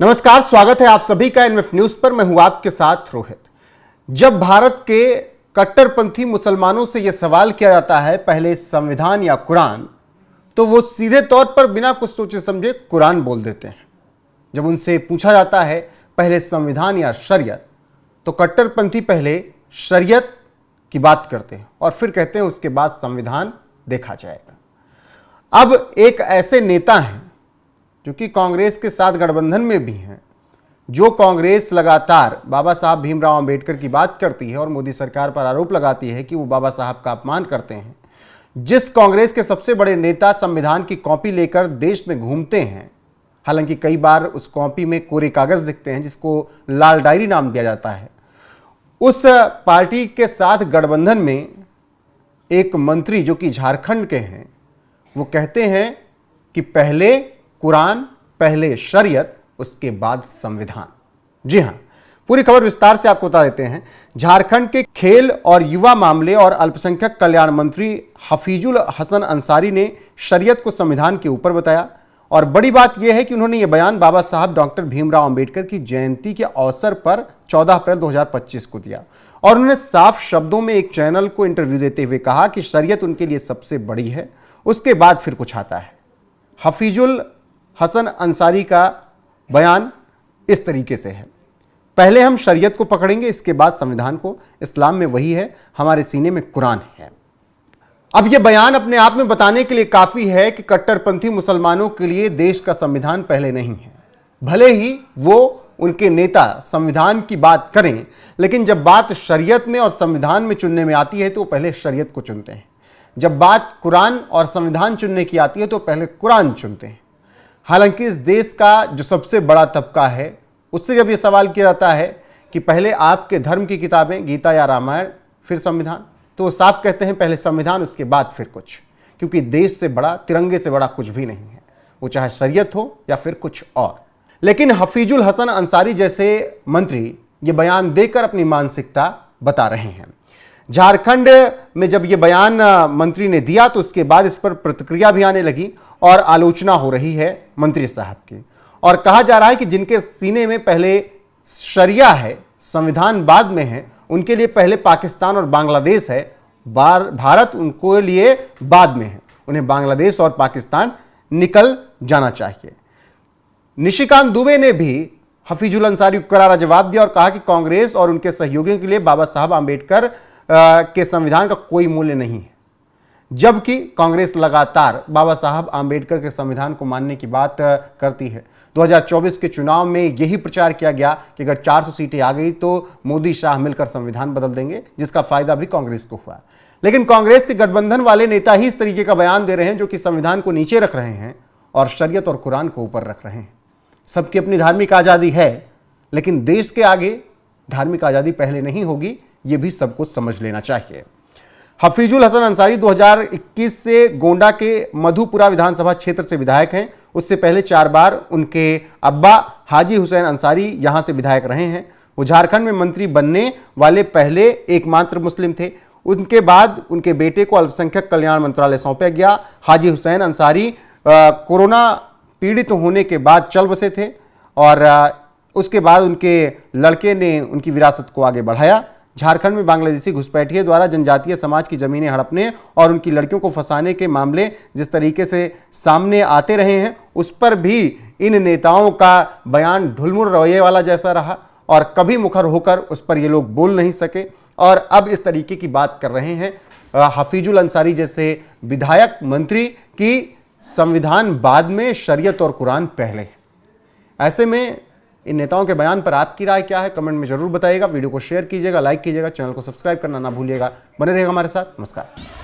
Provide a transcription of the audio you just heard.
नमस्कार, स्वागत है आप सभी का एनएफ न्यूज पर। मैं हूं आपके साथ रोहित। जब भारत के कट्टरपंथी मुसलमानों से यह सवाल किया जाता है पहले संविधान या कुरान, तो वो सीधे तौर पर बिना कुछ सोचे समझे कुरान बोल देते हैं। जब उनसे पूछा जाता है पहले संविधान या शरीयत, तो कट्टरपंथी पहले शरीयत की बात करते हैं और फिर कहते हैं उसके बाद संविधान देखा जाएगा। अब एक ऐसे नेता हैं जो कि कांग्रेस के साथ गठबंधन में भी हैं, जो कांग्रेस लगातार बाबा साहब भीमराव अंबेडकर की बात करती है और मोदी सरकार पर आरोप लगाती है कि वो बाबा साहब का अपमान करते हैं। जिस कांग्रेस के सबसे बड़े नेता संविधान की कॉपी लेकर देश में घूमते हैं, हालांकि कई बार उस कॉपी में कोरे कागज दिखते हैं जिसको लाल डायरी नाम दिया जाता है, उस पार्टी के साथ गठबंधन में एक मंत्री जो कि झारखंड के हैं, वो कहते हैं कि पहले कुरान, पहले शरीयत, उसके बाद संविधान। जी हां, पूरी खबर विस्तार से आपको बता देते हैं। झारखंड के खेल और युवा मामले और अल्पसंख्यक कल्याण मंत्री हफीजुल हसन अंसारी ने शरीयत को संविधान के ऊपर बताया और बड़ी बात यह है कि उन्होंने यह बयान बाबा साहब डॉक्टर भीमराव अंबेडकर की जयंती के अवसर पर 14 अप्रैल 2025 को दिया और उन्होंने साफ शब्दों में एक चैनल को इंटरव्यू देते हुए कहा कि शरीयत उनके लिए सबसे बड़ी है, उसके बाद फिर कुछ आता है। हफीजुल हसन अंसारी का बयान इस तरीके से है, पहले हम शरीयत को पकड़ेंगे, इसके बाद संविधान को। इस्लाम में वही है, हमारे सीने में कुरान है। अब यह बयान अपने आप में बताने के लिए काफी है कि कट्टरपंथी मुसलमानों के लिए देश का संविधान पहले नहीं है। भले ही वो उनके नेता संविधान की बात करें, लेकिन जब बात शरीयत में और संविधान में चुनने में आती है तो वो पहले शरीयत को चुनते हैं। जब बात कुरान और संविधान चुनने की आती है तो पहले कुरान चुनते हैं। हालांकि इस देश का जो सबसे बड़ा तबका है, उससे जब यह सवाल किया जाता है कि पहले आपके धर्म की किताबें गीता या रामायण फिर संविधान, तो वो साफ कहते हैं पहले संविधान उसके बाद फिर कुछ, क्योंकि देश से बड़ा, तिरंगे से बड़ा कुछ भी नहीं है, वो चाहे शरीयत हो या फिर कुछ और। लेकिन हफीजुल हसन अंसारी जैसे मंत्री ये बयान देकर अपनी मानसिकता बता रहे हैं। झारखंड में जब ये बयान मंत्री ने दिया तो उसके बाद इस पर प्रतिक्रिया भी आने लगी और आलोचना हो रही है मंत्री साहब की, और कहा जा रहा है कि जिनके सीने में पहले शरिया है, संविधान बाद में है, उनके लिए पहले पाकिस्तान और बांग्लादेश है, भारत उनको लिए बाद में है। उन्हें बांग्लादेश और पाकिस्तान निकल जाना चाहिए। निशिकांत दुबे ने भी हफीजुल अंसारी को करारा जवाब दिया और कहा कि कांग्रेस और उनके सहयोगियों के लिए बाबा साहब आंबेडकर के संविधान का कोई मूल्य नहीं है, जबकि कांग्रेस लगातार बाबा साहब आंबेडकर के संविधान को मानने की बात करती है। 2024 के चुनाव में यही प्रचार किया गया कि अगर 400 सीटें आ गई तो मोदी शाह मिलकर संविधान बदल देंगे, जिसका फायदा भी कांग्रेस को हुआ। लेकिन कांग्रेस के गठबंधन वाले नेता ही इस तरीके का बयान दे रहे हैं, जो कि संविधान को नीचे रख रहे हैं और शरीयत और कुरान को ऊपर रख रहे हैं। सबकी अपनी धार्मिक आज़ादी है, लेकिन देश के आगे धार्मिक आज़ादी पहले नहीं होगी, ये भी सबको समझ लेना चाहिए। हफीजुल हसन अंसारी 2021 से गोंडा के मधुपुरा विधानसभा क्षेत्र से विधायक हैं। उससे पहले 4 बार उनके अब्बा हाजी हुसैन अंसारी यहां से विधायक रहे हैं। वो झारखंड में मंत्री बनने वाले पहले एकमात्र मुस्लिम थे। उनके बाद उनके बेटे को अल्पसंख्यक कल्याण मंत्रालय सौंपा गया। हाजी हुसैन अंसारी कोरोना पीड़ित होने के बाद चल बसे थे और उसके बाद उनके लड़के ने उनकी विरासत को आगे बढ़ाया। झारखंड में बांग्लादेशी घुसपैठियों द्वारा जनजातीय समाज की जमीनें हड़पने और उनकी लड़कियों को फंसाने के मामले जिस तरीके से सामने आते रहे हैं, उस पर भी इन नेताओं का बयान ढुलमुल रवैये वाला जैसा रहा और कभी मुखर होकर उस पर ये लोग बोल नहीं सके और अब इस तरीके की बात कर रहे हैं हफीजुल अंसारी जैसे विधायक मंत्री की संविधान बाद में, शरीयत और कुरान पहले। ऐसे में इन नेताओं के बयान पर आपकी राय क्या है, कमेंट में जरूर बताइएगा। वीडियो को शेयर कीजिएगा, लाइक कीजिएगा, चैनल को सब्सक्राइब करना ना भूलिएगा। बने रहेगा हमारे साथ। नमस्कार।